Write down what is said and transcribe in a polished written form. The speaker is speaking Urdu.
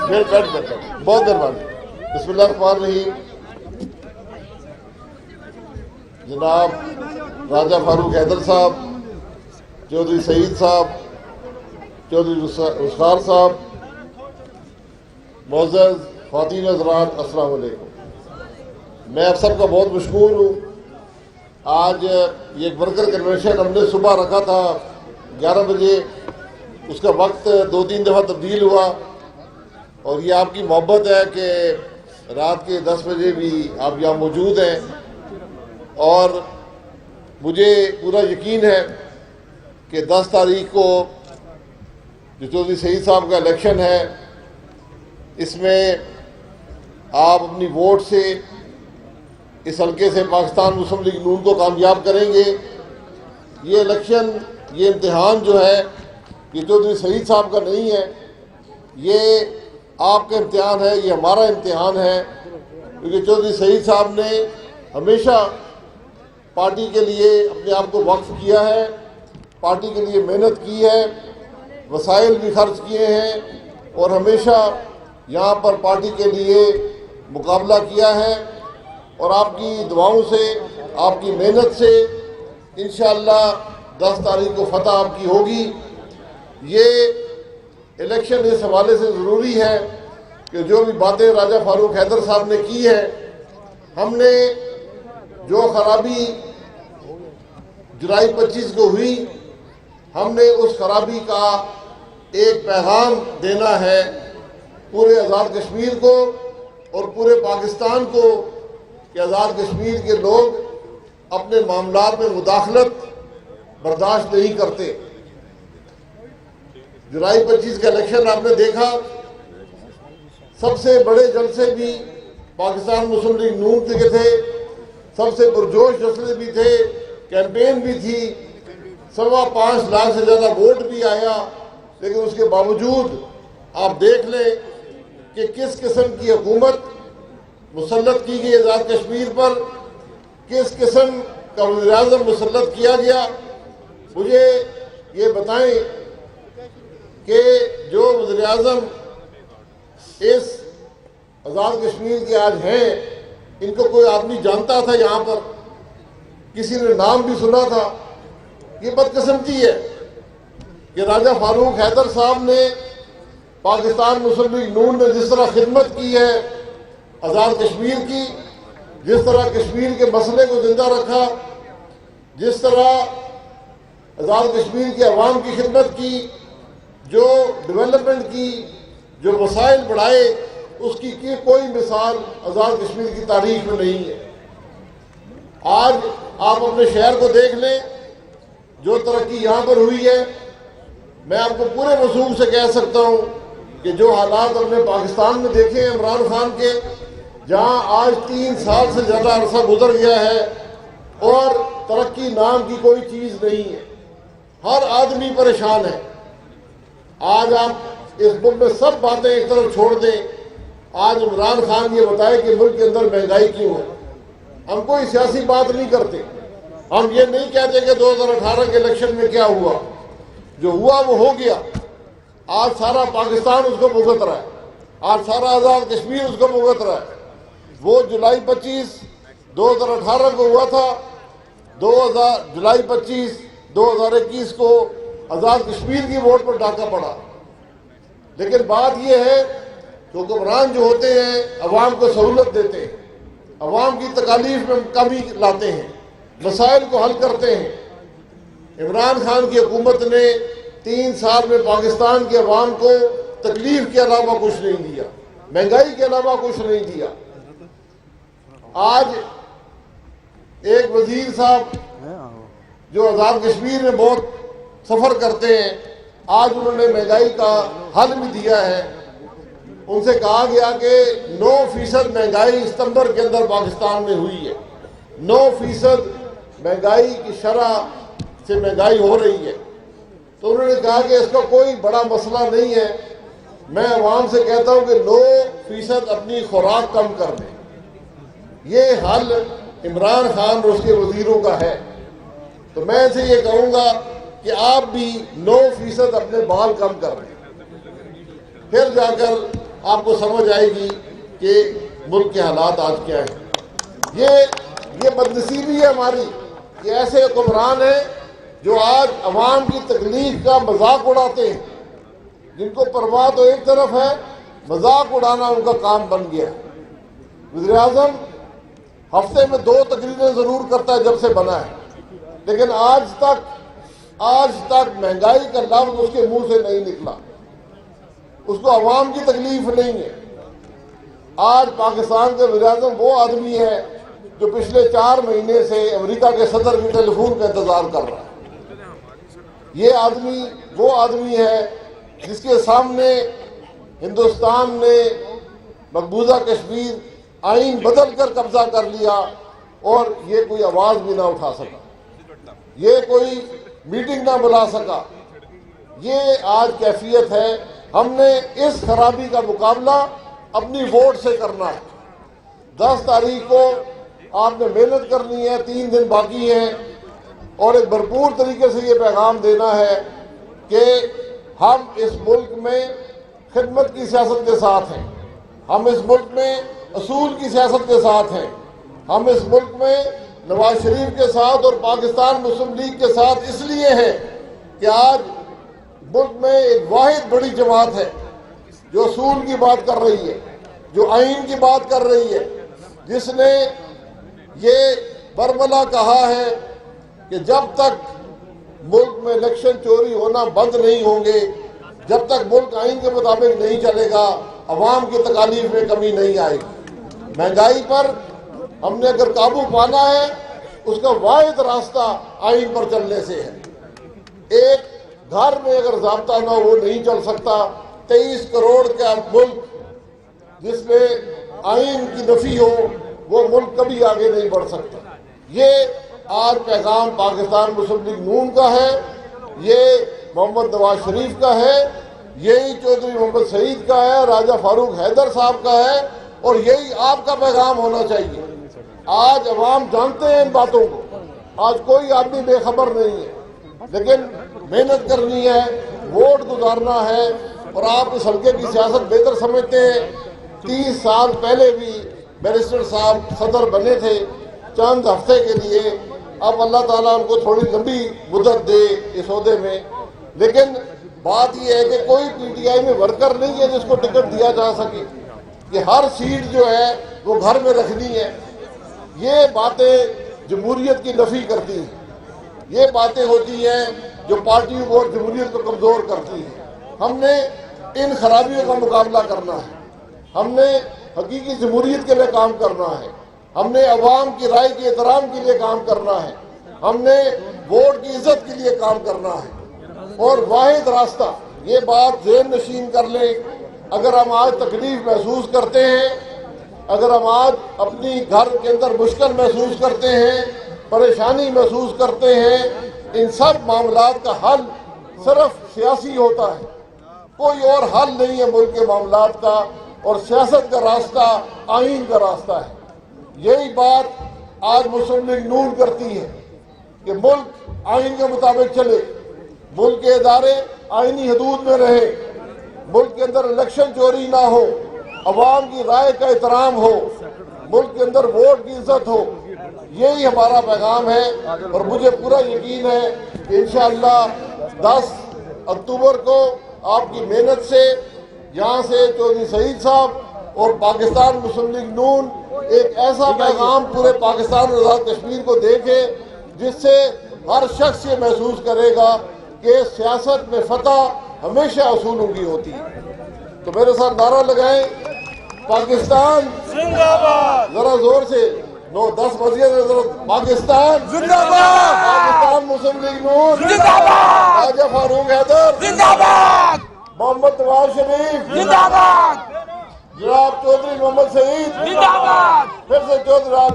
بیٹھ بہت مہربانی. بسم اللہ الرحمن الرحیم. جناب راجہ فاروق حیدر صاحب، چودھری سعید صاحب، چودھری رخسار صاحب، معزز خواتین حضرات، السلام علیکم. میں آپ سب کا بہت مشکور ہوں. آج یہ ایک ورکر کنونشن ہم نے صبح رکھا تھا 11 بجے، اس کا وقت 2-3 دفعہ تبدیل ہوا، اور یہ آپ کی محبت ہے کہ رات کے 10 بجے بھی آپ یہاں موجود ہیں. اور مجھے پورا یقین ہے کہ 10 تاریخ کو جو چودھری سعید صاحب کا الیکشن ہے، اس میں آپ اپنی ووٹ سے اس حلقے سے پاکستان مسلم لیگ نون کو کامیاب کریں گے. یہ الیکشن، یہ امتحان جو ہے، یہ چودھری سعید صاحب کا نہیں ہے، یہ آپ کا امتحان ہے، یہ ہمارا امتحان ہے. کیونکہ چودھری سعید صاحب نے ہمیشہ پارٹی کے لیے اپنے آپ کو وقف کیا ہے، پارٹی کے لیے محنت کی ہے، وسائل بھی خرچ کیے ہیں، اور ہمیشہ یہاں پر پارٹی کے لیے مقابلہ کیا ہے. اور آپ کی دعاؤں سے، آپ کی محنت سے انشاءاللہ 10 تاریخ کو فتح آپ کی ہوگی. یہ الیکشن اس حوالے سے ضروری ہے کہ جو بھی باتیں راجہ فاروق حیدر صاحب نے کی ہے، ہم نے جو خرابی جولائی 25 کو ہوئی، ہم نے اس خرابی کا ایک پیغام دینا ہے پورے آزاد کشمیر کو اور پورے پاکستان کو کہ آزاد کشمیر کے لوگ اپنے معاملات میں مداخلت برداشت نہیں کرتے. جولائی 25 کا الیکشن آپ نے دیکھا، سب سے بڑے جلسے بھی پاکستان مسلم لیگ نون کے تھے، سب سے پرجوش جلسے بھی تھے، کیمپین بھی تھی، 5.25 لاکھ سے زیادہ ووٹ بھی آیا. لیکن اس کے باوجود آپ دیکھ لیں کہ کس قسم کی حکومت مسلط کی گئی آزاد کشمیر پر، کس قسم کا وزیر اعظم مسلط کیا گیا. مجھے یہ بتائیں کہ جو وزیر اعظم اس آزاد کشمیر کے آج ہیں، ان کو کوئی آدمی جانتا تھا؟ یہاں پر کسی نے نام بھی سنا تھا؟ یہ بدقسمتی ہے کہ راجہ فاروق حیدر صاحب نے پاکستان مسلم لیگ نون نے جس طرح خدمت کی ہے آزاد کشمیر کی، جس طرح کشمیر کے مسئلے کو زندہ رکھا، جس طرح آزاد کشمیر کے عوام کی خدمت کی، جو ڈیولپمنٹ کی، جو وسائل بڑھائے، اس کی کوئی مثال آزاد کشمیر کی تاریخ میں نہیں ہے. آج آپ اپنے شہر کو دیکھ لیں، جو ترقی یہاں پر ہوئی ہے. میں آپ کو پورے وصول سے کہہ سکتا ہوں کہ جو حالات ہم نے پاکستان میں دیکھے ہیں عمران خان کے، جہاں آج 3 سال سے زیادہ عرصہ گزر گیا ہے اور ترقی نام کی کوئی چیز نہیں ہے، ہر آدمی پریشان ہے. آج آپ اس ملک میں سب باتیں ایک طرف چھوڑ دیں، آج عمران خان یہ بتائے کہ ملک کے اندر مہنگائی کیوں ہے. ہم کوئی سیاسی بات نہیں کرتے، ہم یہ نہیں کہتے کہ 2018 کے الیکشن میں کیا ہوا، جو ہوا وہ ہو گیا. آج سارا پاکستان اس کو بھگت رہا ہے، آج سارا آزاد کشمیر اس کو بھگت رہا ہے. وہ جولائی 25 2018 کو ہوا تھا، جولائی 25 2021 کو آزاد کشمیر کی ووٹ پر ڈاکہ پڑا. لیکن بات یہ ہے کہ حکمران جو ہوتے ہیں عوام کو سہولت دیتے ہیں، عوام کی تکالیف میں کمی لاتے ہیں، مسائل کو حل کرتے ہیں. عمران خان کی حکومت نے 3 سال میں پاکستان کے عوام کو تکلیف کے علاوہ کچھ نہیں دیا، مہنگائی کے علاوہ کچھ نہیں دیا. آج ایک وزیر صاحب جو آزاد کشمیر میں بہت سفر کرتے ہیں، آج انہوں نے مہنگائی کا حل بھی دیا ہے. ان سے کہا گیا کہ 9% مہنگائی ستمبر کے اندر پاکستان میں ہوئی ہے، 9% مہنگائی کی شرح سے مہنگائی ہو رہی ہے. تو انہوں نے کہا کہ اس کا کوئی بڑا مسئلہ نہیں ہے. میں عوام سے کہتا ہوں کہ 9% اپنی خوراک کم کر دیں. یہ حل عمران خان اور اس کے وزیروں کا ہے. تو میں سے یہ کہوں گا کہ آپ بھی 9% اپنے بال کم کر دیں، پھر جا کر آپ کو سمجھ آئے گی کہ ملک کے حالات آج کیا ہیں۔ یہ بدنصیبی ہے ہماری کہ ایسے حکمران ہیں جو آج عوام کی تکلیف کا مذاق اڑاتے ہیں، جن کو پرواہ تو ایک طرف ہے، مذاق اڑانا ان کا کام بن گیا۔ وزیر اعظم ہفتے میں 2 تقریریں ضرور کرتا ہے جب سے بنا ہے، لیکن آج تک مہنگائی کا لفظ اس کے منہ سے نہیں نکلا۔ اس کو عوام کی تکلیف نہیں ہے۔ آج پاکستان کا وزیر اعظم وہ آدمی ہے جو پچھلے 4 مہینے سے امریکہ کے صدر کے ٹیلی فون کا انتظار کر رہا ہے۔ یہ آدمی وہ آدمی ہے جس کے سامنے ہندوستان نے مقبوضہ کشمیر آئین بدل کر قبضہ کر لیا اور یہ کوئی آواز بھی نہ اٹھا سکا، یہ کوئی میٹنگ نہ بلا سکا۔ یہ آج کیفیت ہے۔ ہم نے اس خرابی کا مقابلہ اپنی ووٹ سے کرنا ہے۔ 10 تاریخ کو آپ نے محنت کرنی ہے، 3 دن باقی ہیں، اور ایک بھرپور طریقے سے یہ پیغام دینا ہے کہ ہم اس ملک میں خدمت کی سیاست کے ساتھ ہیں، ہم اس ملک میں اصول کی سیاست کے ساتھ ہیں، ہم اس ملک میں نواز شریف کے ساتھ اور پاکستان مسلم لیگ کے ساتھ اس لیے ہیں کہ آج ملک میں ایک واحد بڑی جماعت ہے جو اصول کی بات کر رہی ہے، جو آئین کی بات کر رہی ہے، جس نے یہ برملا کہا ہے کہ جب تک ملک میں الیکشن چوری ہونا بند نہیں ہوں گے، جب تک ملک آئین کے مطابق نہیں چلے گا، عوام کی تکالیف میں کمی نہیں آئے گی۔ مہنگائی پر ہم نے اگر قابو پانا ہے، اس کا واحد راستہ آئین پر چلنے سے ہے۔ ایک گھر میں اگر ضابطہ نہ ہو وہ نہیں چل سکتا۔ 23 کروڑ کا ملک جس میں آئین کی نفی ہو، وہ ملک کبھی آگے نہیں بڑھ سکتا۔ یہ آج پیغام پاکستان مسلم لیگ نون کا ہے، یہ محمد نواز شریف کا ہے، یہی چودھری محمد سعید کا ہے، راجہ فاروق حیدر صاحب کا ہے، اور یہی آپ کا پیغام ہونا چاہیے۔ آج عوام جانتے ہیں ان باتوں کو، آج کوئی آدمی بے خبر نہیں ہے، لیکن محنت کرنی ہے، ووٹ گزارنا ہے، اور آپ اس حلقے کی سیاست بہتر سمجھتے ہیں۔ 30 سال پہلے بھی بیرسٹر صاحب صدر بنے تھے چند ہفتے کے لیے، اب اللہ تعالیٰ ان کو تھوڑی لمبی مدت دے اس عہدے میں، لیکن بات یہ ہے کہ کوئی پی ٹی آئی میں ورکر نہیں ہے جس کو ٹکٹ دیا جا سکے، کہ ہر سیٹ جو ہے وہ گھر میں رکھنی ہے۔ یہ باتیں جمہوریت کی نفی کرتی ہیں، یہ باتیں ہوتی ہیں جو پارٹیوں کو اور جمہوریت کو کمزور کرتی ہیں۔ ہم نے ان خرابیوں کا مقابلہ کرنا ہے، ہم نے حقیقی جمہوریت کے لیے کام کرنا ہے، ہم نے عوام کی رائے کے احترام کے لیے کام کرنا ہے، ہم نے ووٹ کی عزت کے لیے کام کرنا ہے، اور واحد راستہ، یہ بات ذہن نشین کر لیں، اگر ہم آج تکلیف محسوس کرتے ہیں، اگر ہم آج اپنی گھر کے اندر مشکل محسوس کرتے ہیں، پریشانی محسوس کرتے ہیں، ان سب معاملات کا حل صرف سیاسی ہوتا ہے، کوئی اور حل نہیں ہے ملک کے معاملات کا، اور سیاست کا راستہ آئین کا راستہ ہے۔ یہی بات آج مسلم لیگ نون کرتی ہے کہ ملک آئین کے مطابق چلے، ملک کے ادارے آئینی حدود میں رہے، ملک کے اندر الیکشن چوری نہ ہو، عوام کی رائے کا احترام ہو، ملک کے اندر ووٹ کی عزت ہو۔ یہی ہمارا پیغام ہے، اور مجھے پورا یقین ہے کہ انشاءاللہ 10 اکتوبر کو آپ کی محنت سے یہاں سے چودھری سعید صاحب اور پاکستان مسلم لیگ نون ایک ایسا پیغام پورے پاکستان اور آزاد کشمیر کو دے کے جس سے ہر شخص یہ محسوس کرے گا کہ سیاست میں فتح ہمیشہ اصولوں کی ہوتی ہے۔ تو میرے ساتھ نعرہ لگائیں، پاکستان زندہ باد، ذرا زور سے 9-10 بجے پاکستان زندہ باد، پاکستان مسلم لیگ نون زندہ باد، راجہ فاروق حیدر زندہ باد، محمد نواز شریف زندہ باد، جناب چودھری محمد سعید زندہ باد، پھر سے چودھری